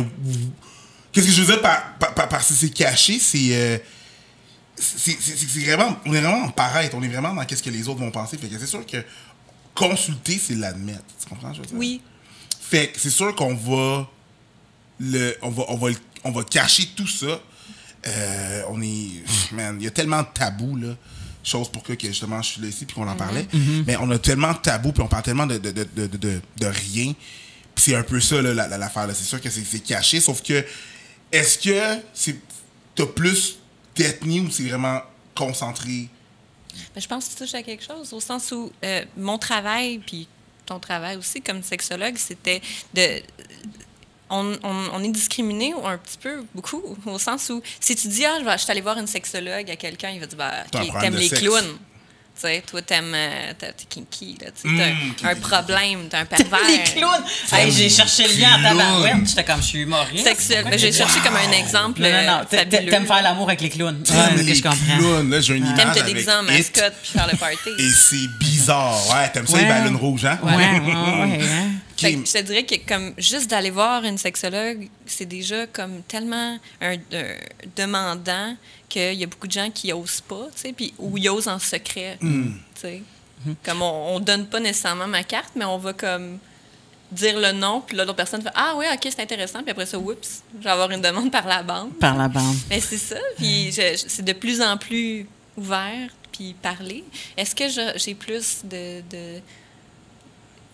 qu'est-ce que je veux dire par si c'est caché, c'est vraiment, on est vraiment en paraître, on est vraiment dans qu'est-ce que les autres vont penser. Fait que c'est sûr que consulter, c'est l'admettre. Tu comprends, je veux dire? Oui. Fait que c'est sûr qu'on va on va cacher tout ça. Man, il y a tellement de tabous, là. Chose pour que justement je suis là ici puis qu'on en parlait. Mais on a tellement de tabous puis on parle tellement de rien. Puis c'est un peu ça, là, l'affaire. Là. C'est sûr que c'est caché, sauf que est-ce que t'as plus d'ethnie ou c'est vraiment concentré? Ben, je pense que tu touches à quelque chose, au sens où mon travail, puis ton travail aussi comme sexologue, c'était on est discriminé un petit peu, beaucoup, au sens où si tu dis, je suis allé voir une sexologue à quelqu'un, il va dire, t'aimes les clowns. Tu sais, toi, t'es kinky, là. T'as un problème, t'as un pervers. Les clowns! Hey, j'ai cherché le lien en tabarouette. J'étais comme, je suis humoriste. Sexuel. Ben, j'ai cherché comme un exemple. Non. T'aimes faire l'amour avec les clowns. T'aimes les clowns. Là, j'ai une image. T'aimes te déguiser en mascotte puis faire le party. Et c'est bizarre. Ouais, t'aimes ça, les ballons rouges, hein? Ouais. Fait que je te dirais que comme juste d'aller voir une sexologue, c'est déjà comme tellement un demandant qu'il y a beaucoup de gens qui n'osent pas, tu sais, puis ou ils osent en secret, tu sais. Comme on donne pas nécessairement ma carte, mais on va comme dire le nom, puis l'autre personne fait « Ah oui, OK, c'est intéressant », puis après ça, oups, je vais avoir une demande par la bande. Par la bande. Mais c'est ça, puis c'est de plus en plus ouvert, puis parler. Est-ce que j'ai plus de...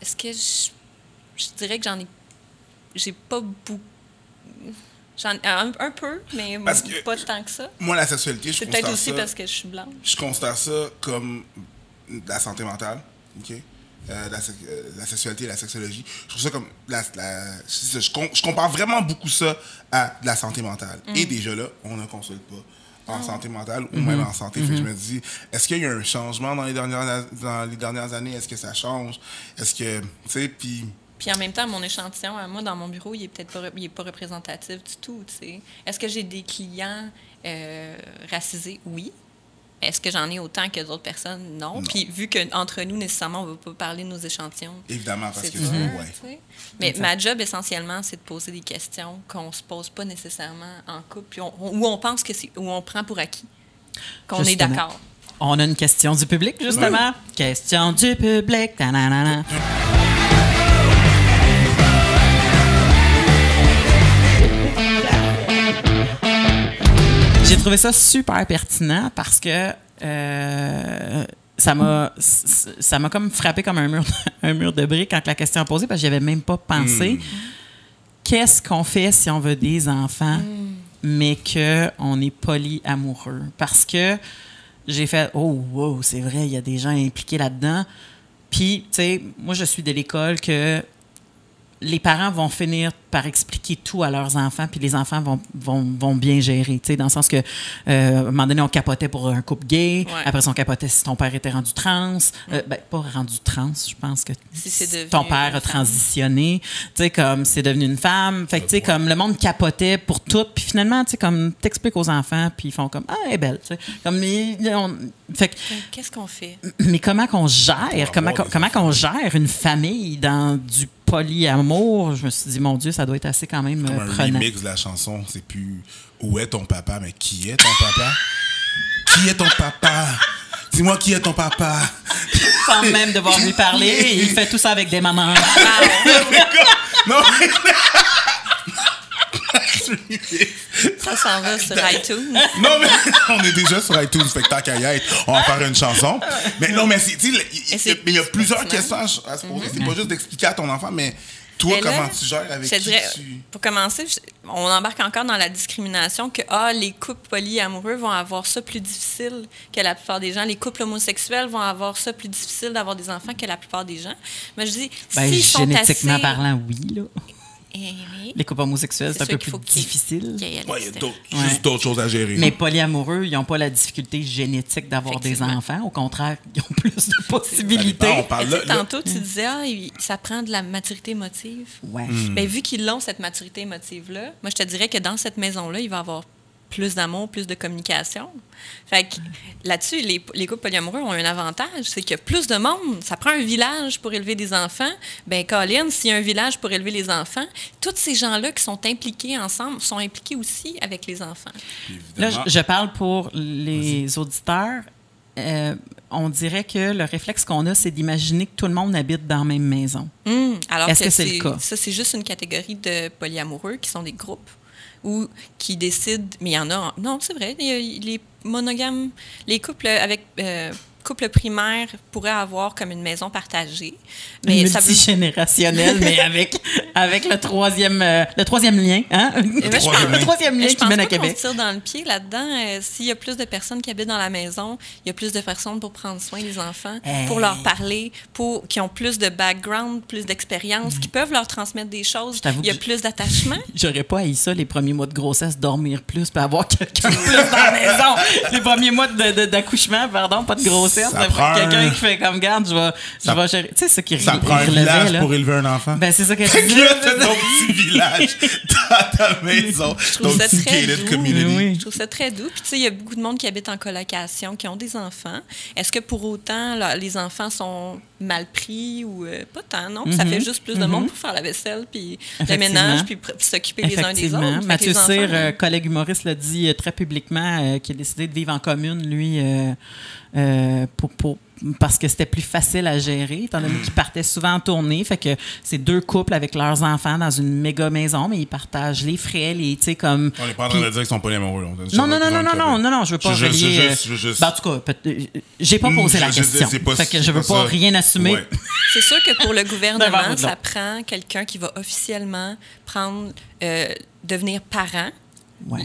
Est-ce que je dirais que j'ai pas beaucoup... Un peu, mais pas tant que ça. Moi, la sexualité, c'est peut-être aussi parce que je suis blanche. Je constate ça comme de la santé mentale, OK? La sexualité et la sexologie. Je trouve ça comme... je compare vraiment beaucoup ça à de la santé mentale. Et déjà là, on ne consulte pas en santé mentale ou même en santé. Fait que je me dis, est-ce qu'il y a eu un changement dans les dernières années? Est-ce que ça change? Est-ce que... Tu sais, puis... Puis en même temps, mon échantillon, moi, dans mon bureau, il est peut-être pas représentatif du tout, tu sais. Est-ce que j'ai des clients racisés? Oui. Est-ce que j'en ai autant que d'autres personnes? Non. Puis vu qu'entre nous, nécessairement, on ne va pas parler de nos échantillons. Évidemment, parce que ouais. Mais ma job, essentiellement, c'est de poser des questions qu'on ne se pose pas nécessairement en couple, puis où on pense où on prend pour acquis, qu'on est d'accord. On a une question du public, justement. Oui. Question du public. Ta-na-na-na. J'ai trouvé ça super pertinent parce que ça m'a comme frappé comme un mur de briques quand la question est posée, parce que j'y avais même pas pensé. Qu'est-ce qu'on fait si on veut des enfants, mais qu'on est polyamoureux? Parce que j'ai fait « Oh, wow, c'est vrai, il y a des gens impliqués là-dedans. » Puis, tu sais, moi, je suis de l'école que les parents vont finir par expliquer tout à leurs enfants, puis les enfants vont bien gérer, tu sais, dans le sens que, à un moment donné, on capotait pour un couple gay, après ça, on capotait si ton père était rendu trans, pas rendu trans, je pense que si ton père a transitionné, tu sais, comme c'est devenu une femme, fait que, tu sais, comme le monde capotait pour tout, puis finalement, tu sais, comme t'expliques aux enfants, puis ils font comme, ah, elle est belle, tu sais, comme, fait que, qu'est-ce qu'on fait? Mais comment qu'on gère, comment qu'on gère une famille dans du polyamour? Je me suis dit, mon Dieu, ça doit être assez quand même comme prenant. Un remix de la chanson, c'est plus où est ton papa, mais qui est ton papa? Qui est ton papa? Dis-moi qui est ton papa? Sans même devoir lui parler, il fait tout ça avec des mamans. Non, mais... Ça s'en va sur iTunes. Non, mais on est déjà sur iTunes, fait que tant qu'à y être, on va faire une chanson. Mais non, mais il y a plusieurs questions à se poser. C'est pas juste d'expliquer à ton enfant, mais toi, comment tu gères avec qui tu... Pour commencer, on embarque encore dans la discrimination que les couples polyamoureux vont avoir ça plus difficile que la plupart des gens. Les couples homosexuels vont avoir ça plus difficile d'avoir des enfants que la plupart des gens. Mais je dis, s'ils sont génétiquement parlant, oui, là. Oui. Les couples homosexuels, c'est un peu plus difficile. Il y a juste d'autres choses à gérer. Mais polyamoureux, ils n'ont pas la difficulté génétique d'avoir des enfants. Au contraire, ils ont plus de possibilités. On parle tantôt, tu disais, ça prend de la maturité émotive. Ouais. Bien, vu qu'ils l'ont, cette maturité émotive-là, moi, je te dirais que dans cette maison-là, il va y avoir plus d'amour, plus de communication. Fait que là-dessus, les couples polyamoureux ont un avantage, c'est qu'il y a plus de monde. Ça prend un village pour élever des enfants. Bien, Colin, s'il y a un village pour élever les enfants, tous ces gens-là qui sont impliqués ensemble sont impliqués aussi avec les enfants. Là, je parle pour les auditeurs. On dirait que le réflexe qu'on a, c'est d'imaginer que tout le monde habite dans la même maison. Alors Est-ce que c'est le cas? Ça, c'est juste une catégorie de polyamoureux qui sont des groupes ou qui décident, mais il y en a... Non, c'est vrai, les monogames, les couples avec... couple primaire pourrait avoir comme une maison partagée. Mais multigénérationnelle, mais avec le troisième lien, hein? Le troisième lien qui mène à Québec. Je pense qu'on se tire dans le pied là-dedans. S'il y a plus de personnes qui habitent dans la maison, il y a plus de personnes pour prendre soin des enfants, pour leur parler, qui ont plus de background, plus d'expérience, qui peuvent leur transmettre des choses. Il y a plus d'attachement. J'aurais pas haï ça, les premiers mois de grossesse, dormir plus, puis avoir quelqu'un plus dans la maison. Les premiers mois d'accouchement, pardon, pas de grossesse. Quelqu'un qui fait comme garde, je vais gérer. Tu sais, ce qui ça prend un village pour élever un enfant. Ben, c'est ça que je dis. Là, t'as ton petit village dans ta maison. Je trouve ça très doux. Oui. Je trouve ça très doux. Puis, tu sais, il y a beaucoup de monde qui habite en colocation, qui ont des enfants. Est-ce que pour autant, là, les enfants sont mal pris ou pas tant, non? Ça fait juste plus de monde pour faire la vaisselle, puis le ménage, puis s'occuper les uns des autres. Mathieu Cyr, collègue humoriste, l'a dit très publiquement, qu'il a décidé de vivre en commune, lui, parce que c'était plus facile à gérer, étant donné qu'ils partaient souvent en tournée. Fait que c'est deux couples avec leurs enfants dans une méga maison, mais ils partagent les frais, tu sais, comme... On n'est pas en train de dire qu'ils sont pas amoureux. Non, je veux pas relier... En tout cas, j'ai pas posé la question. Fait que je veux pas rien assumer. Ouais. C'est sûr que pour le gouvernement, ça prend quelqu'un qui va officiellement devenir parent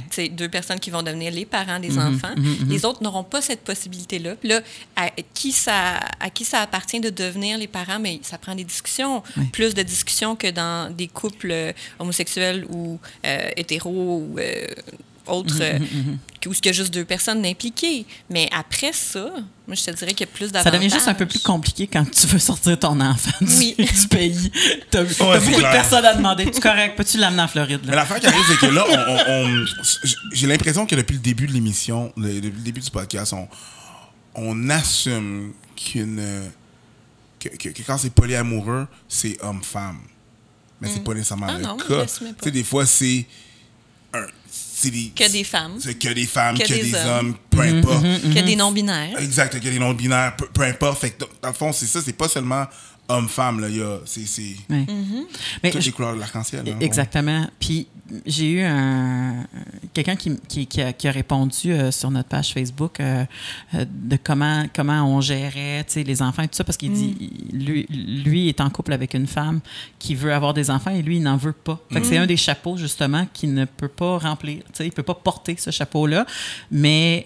c'est 2 personnes qui vont devenir les parents des enfants. Les autres n'auront pas cette possibilité-là. Puis là, à qui ça appartient de devenir les parents? Mais ça prend des discussions, plus de discussions que dans des couples homosexuels ou hétéros ou autres, où il y a juste 2 personnes impliquées. Mais après ça, moi, je te dirais qu'il y a plus d'avantages. Ça devient juste un peu plus compliqué quand tu veux sortir ton enfant du pays. Tu as beaucoup de personnes à demander. Tu es correct? Peux-tu l'amener en Floride? Là? Mais l'affaire qui arrive, c'est que là, j'ai l'impression que depuis le début de l'émission, depuis le début du podcast, on assume que quand c'est polyamoureux, c'est homme-femme. Mais c'est pas nécessairement le cas. Tu sais, des fois, c'est que des femmes. C'est que des femmes, que des hommes, peu importe. Que des non-binaires. Exact, que des non-binaires, peu importe. Fait que, dans le fond, c'est ça, c'est pas seulement homme-femme, là. C'est toutes les couleurs de l'arc-en-ciel. Là, exactement. Puis, j'ai eu quelqu'un qui a répondu sur notre page Facebook de comment on gérait les enfants et tout ça, parce qu'il dit, lui est en couple avec une femme qui veut avoir des enfants et lui, il n'en veut pas. Fait que c'est un des chapeaux, justement, qu'il ne peut pas remplir. Il ne peut pas porter ce chapeau-là, mais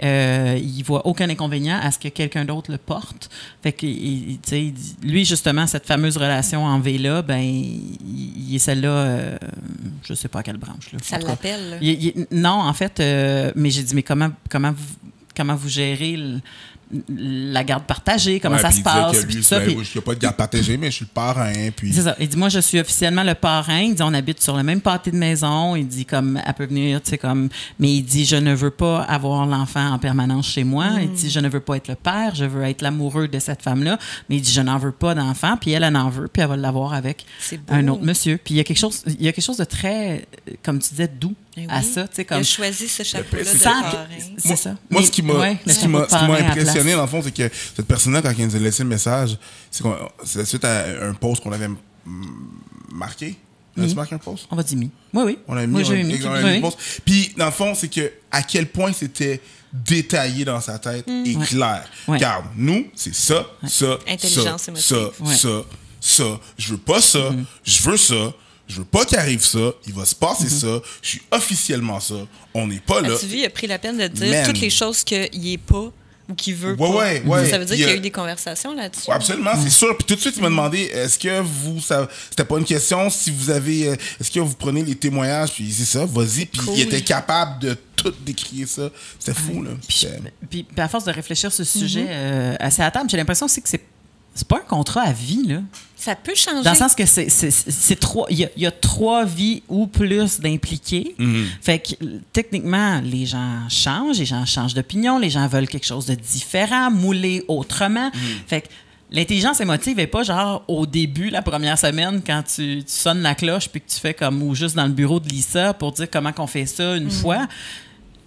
il ne voit aucun inconvénient à ce que quelqu'un d'autre le porte. Fait que, il dit, lui, justement, cette fameuse relation en V-là, ben, il est celle-là, je ne sais pas à quelle branche. Là. Ça l'appelle. Non, en fait, mais j'ai dit, mais comment vous gérez la garde partagée, comment ça se passe? Lui, je n'ai pas de garde partagée, mais je suis le parrain. Puis... C'est ça. Il dit, moi, je suis officiellement le parrain. Il dit, on habite sur le même pâté de maison. Il dit, comme, elle peut venir, tu sais, comme... Mais il dit, je ne veux pas avoir l'enfant en permanence chez moi. Il dit, je ne veux pas être le père, je veux être l'amoureux de cette femme-là. Mais il dit, je n'en veux pas d'enfant. Puis elle en veut, puis elle va l'avoir avec un autre monsieur. Puis il y a quelque chose de très, comme tu disais, doux à ça. Tu sais, comme... Il a choisi ce chapeau-là de parrain. C'est ça. Moi, ce qui m'a impressionné, dans le fond, c'est que cette personne-là, quand elle nous a laissé le message, c'est suite à un post qu'on avait marqué. On a marqué un post? On va dire mis. Oui. On a mis un post. Puis, dans le fond, c'est que à quel point c'était détaillé dans sa tête et clair. Regarde, nous, c'est ça, intelligence émotive. Ça. Je veux pas ça, je veux ça. Je veux pas qu'il arrive ça. Il va se passer ça. Je suis officiellement ça. On n'est pas là. Tu vois, il a pris la peine de dire toutes les choses qu'il n'est pas ou qu'il veut pas. Ouais. Ça veut dire qu'il y a eu des conversations là-dessus. Ouais, absolument, c'est sûr. Puis tout de suite, il m'a demandé, est-ce que c'était pas une question, si vous avez, est-ce que vous prenez les témoignages, puis c'est ça, vas-y. Puis il était capable de tout décrire ça. C'était fou, là. Puis à force de réfléchir sur ce sujet assez à table, j'ai l'impression aussi que c'est pas un contrat à vie, là. Ça peut changer. Dans le sens que c'est 3... Il y a 3 vies ou plus d'impliqués. Fait que, techniquement, les gens changent d'opinion, les gens veulent quelque chose de différent, moulé autrement. Fait que l'intelligence émotive n'est pas genre au début, la première semaine, quand tu sonnes la cloche puis que tu fais comme... Ou juste dans le bureau de Lisa pour dire comment qu'on fait ça une fois.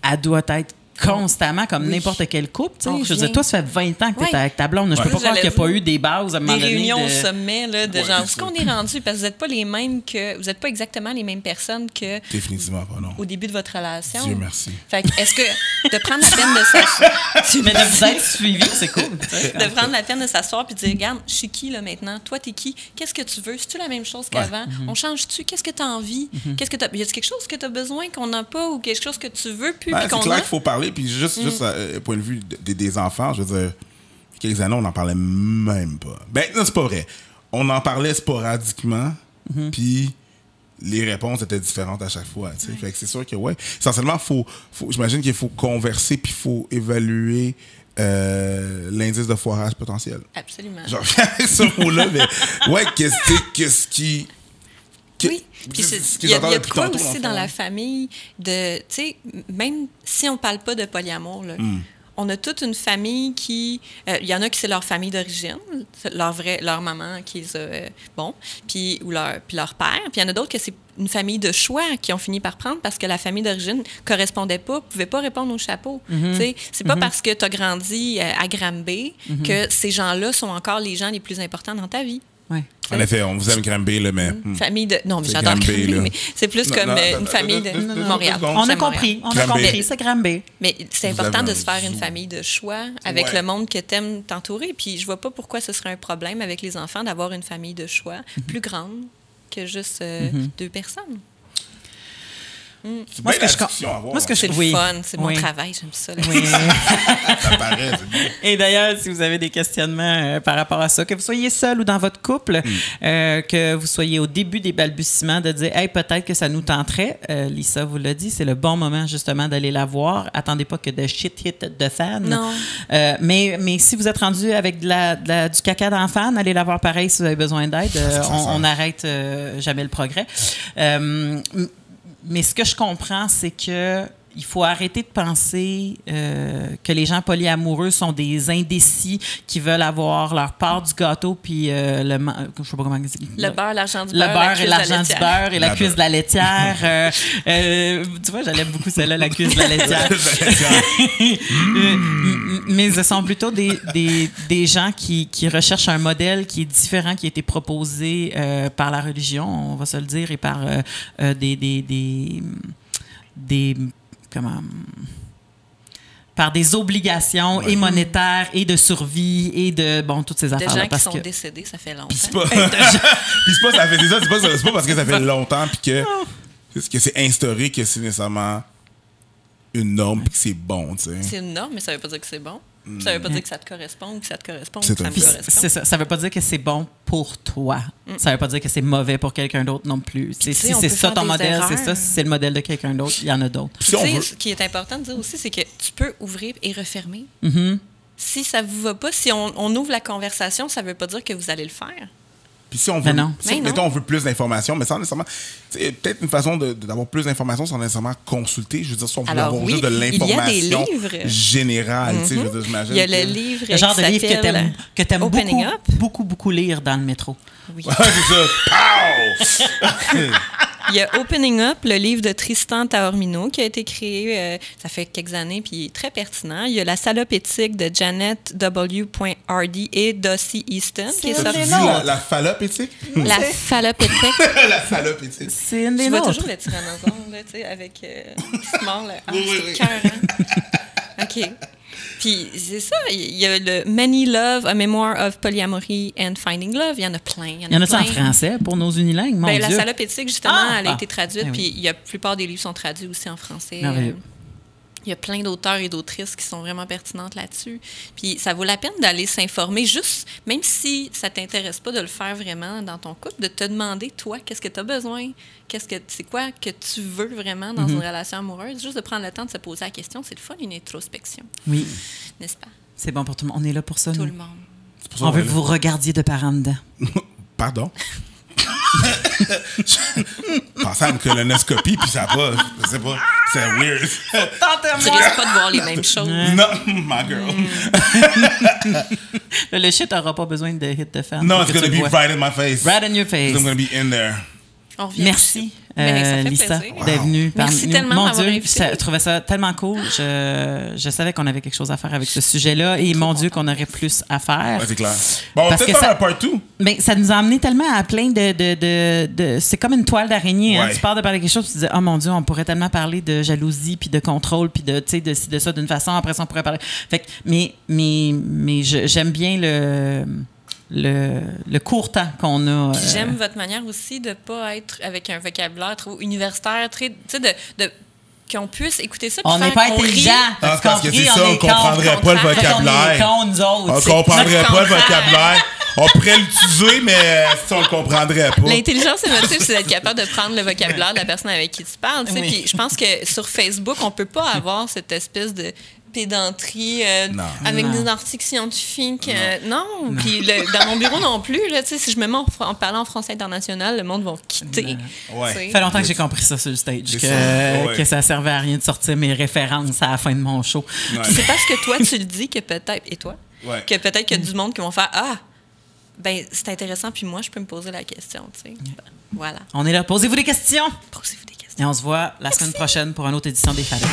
Elle doit être constamment, comme n'importe quel couple. Je veux dire, toi, ça fait 20 ans que tu es avec ta blonde. Je peux pas croire qu'il n'y a pas eu des bases à un moment donné. Des réunions au sommet, là, de genre, où est-ce qu'on est rendu? Parce que vous n'êtes pas les mêmes que... Vous n'êtes pas exactement les mêmes personnes que... Définitivement pas, non. Au début de votre relation. Dieu merci. Fait que, est-ce que de prendre la peine de s'asseoir... Mais de vous être suivi, c'est cool. De prendre la peine de s'asseoir puis de dire, regarde, je suis qui, là, maintenant? Toi, t'es qui? Qu'est-ce que tu veux? C'est-tu la même chose qu'avant? On change-tu? Qu'est-ce que tu as envie? Y a-t-il quelque chose que tu as besoin qu'on n'a pas ou quelque chose que tu veux plus? C'est clair qu'il faut parler, puis juste point de vue des enfants, je veux dire, quelques années, on n'en parlait même pas. Ben, non, c'est pas vrai. On en parlait sporadiquement, puis les réponses étaient différentes à chaque fois. Fait que c'est sûr que, essentiellement, j'imagine qu'il faut converser, puis il faut évaluer l'indice de foirage potentiel. Absolument. Genre, ce mot-là, mais qu'est-ce qui... Oui, puis il y a de quoi aussi dans la famille de, tu sais, même si on parle pas de polyamour, là, on a toute une famille qui, il y en a qui c'est leur famille d'origine, leur maman qui les a, puis leur père, puis il y en a d'autres que c'est une famille de choix qui ont fini par prendre parce que la famille d'origine correspondait pas, pouvait pas répondre au chapeau. Tu sais, c'est pas parce que tu as grandi à Granby que ces gens-là sont encore les gens les plus importants dans ta vie. Ouais. En effet, on vous aime Granby, là, mais... Famille de... Non, mais j'adore Granby, mais c'est plus comme une famille de Montréal. On a compris, c'est Granby. Mais c'est important de se faire une famille de choix avec le monde que t'aimes t'entourer. Puis je vois pas pourquoi ce serait un problème avec les enfants d'avoir une famille de choix plus grande que juste 2 personnes. C'est bien la discussion à avoir. Moi, ce que C'est le fun, c'est mon travail, j'aime ça. Oui. Ça paraît, c'est bien. Et d'ailleurs, si vous avez des questionnements par rapport à ça, que vous soyez seul ou dans votre couple, que vous soyez au début des balbutiements, de dire « Hey, peut-être que ça nous tenterait », Lisa vous l'a dit, c'est le bon moment justement d'aller la voir. Attendez pas que de shit hit de fan. Non. Mais si vous êtes rendu avec du caca d'en fan, allez la voir pareil si vous avez besoin d'aide. On n'arrête jamais le progrès. Mais ce que je comprends, c'est que il faut arrêter de penser que les gens polyamoureux sont des indécis qui veulent avoir leur part du gâteau puis je sais pas comment dire. Le beurre, l'argent du le beurre, beurre et l'argent du beurre et la cuisse de la laitière. Tu vois, j'aime beaucoup celle-là, la cuisse de la laitière. Mais ce sont plutôt des gens qui recherchent un modèle qui est différent, qui a été proposé par la religion, on va se le dire, et par par des obligations et monétaires et de survie et de toutes ces affaires-là. Des gens qui sont décédés, ça fait longtemps. Puis c'est pas, c'est pas parce que ça fait longtemps puis que c'est instauré que c'est nécessairement une norme puis que c'est bon, tu sais. C'est une norme, mais ça veut pas dire que c'est bon. Ça veut pas dire que ça te correspond ou que ça te correspond ou C'est que ça un me fait. correspond. C'est ça. Ça veut pas dire que c'est bon pour toi. Ça veut pas dire que c'est mauvais pour quelqu'un d'autre non plus. Si on c'est peut ça faire ton des modèle, erreurs. c'est ça. Si c'est le modèle de quelqu'un d'autre, il y en a d'autres. Puis si on veut- Ce qui est important de dire aussi, c'est que tu peux ouvrir et refermer. Si ça vous va pas, si on ouvre la conversation, ça veut pas dire que vous allez le faire. Puis si on veut, non. mettons, on veut plus d'informations, mais sans nécessairement. Peut-être une façon d'avoir plus d'informations sans nécessairement consulter. Je veux dire, si on veut avoir juste de l'information générale, tu sais, je veux dire, j'imagine. Il y a le livre Le genre de livre que t'aimes Opening Up. beaucoup lire dans le métro. Oui. Ouais, c'est ça. Pow! Il y a Opening Up, le livre de Tristan Taormino, qui a été créé, ça fait quelques années, puis il est très pertinent. Il y a La salope éthique de Janet W. Hardy et Dossie Easton, qui est T'as sorti. dit la fallope éthique? La salope éthique. La salope éthique. C'est une des Tu vois nôtres. toujours le tyrannosaure, là, tu sais, avec qui se mord, là. Ah, Oui, c'est oui. écœurant. OK. Puis c'est ça, il y a le Many Love, A Memoir of Polyamory and Finding Love. Il y en a plein. Il y en a-tu en français pour nos unilingues? Mon La Dieu. salope éthique, justement, elle a été traduite. Ben oui. Puis la plupart des livres sont traduits aussi en français. Merveilleux. Il y a plein d'auteurs et d'autrices qui sont vraiment pertinentes là-dessus. Puis ça vaut la peine d'aller s'informer, juste, même si ça ne t'intéresse pas de le faire vraiment dans ton couple, de te demander, toi, qu'est-ce que tu as besoin? C'est quoi que tu veux vraiment dans une relation amoureuse? Juste de prendre le temps de se poser la question, c'est le fun, une introspection. Oui, N'est-ce pas? c'est bon pour tout le monde. On est là pour ça, Tout nous. le monde. On veut que vous regardiez de par en dedans. Pardon? Je pensais à une colonoscopie, puis ça va. Je sais pas. C'est weird. Tu risques pas de voir les mêmes choses. Non, my girl. Le shit n'aura pas besoin de hit de fan. No, pour it's que gonna tu le be vois. right in my face. Right in your face. I'm gonna be in there. On revient Merci, Ben, ça fait Lisa, plaisir. d'être venue parmi Merci nous. tellement Mon d'avoir Dieu, invité. je trouvais ça tellement cool. Je savais qu'on avait quelque chose à faire avec ce sujet-là et mon Dieu, qu'on aurait plus à faire. Ouais, c'est clair. Bon, on va Parce peut-être que faire ça- un part 2. Mais ça nous a amené tellement à plein de c'est comme une toile d'araignée. Hein? Ouais. Tu pars de parler de quelque chose, tu te dis, oh mon Dieu, on pourrait tellement parler de jalousie, puis de contrôle, puis de, tu sais, de ça d'une façon. Après ça, on pourrait parler. Fait que, mais j'aime bien le court temps qu'on a. Puis j'aime votre manière aussi de ne pas être avec un vocabulaire trop universitaire, très, tu sais, qu'on puisse écouter ça. puis On n'est faire pas qu'on rit. intelligent. Ah, As-tu parce que compris? c'est ça, on est cons, comprendrait on pas le comprend. vocabulaire. On est cons, nous autres. On tu sais. comprendrait pas le comprend. vocabulaire. On pourrait l'utiliser, mais ça, on le comprendrait pas. L'intelligence émotive, c'est d'être capable de prendre le vocabulaire de la personne avec qui tu parles. Tu sais. Oui. Puis je pense que sur Facebook, on peut pas avoir cette espèce de pédanterie Non. avec Non. des articles scientifiques. Non. Puis dans mon bureau non plus. Là, tu sais, si je me mets en parlant en français international, le monde va me quitter. Ouais. Tu sais. Ça fait longtemps que j'ai compris ça sur le stage, C'est ça. Ouais. que ça servait à rien de sortir mes références à la fin de mon show. Ouais. Puis c'est parce que toi, tu le dis que peut-être, et toi, Ouais. que peut-être qu'il y a du monde qui vont faire Ah, ben c'est intéressant, puis moi, je peux me poser la question. Tu sais. Voilà. On est là. Posez-vous des questions. Posez-vous des questions. Et on se voit la semaine prochaine pour une autre édition des Fadets.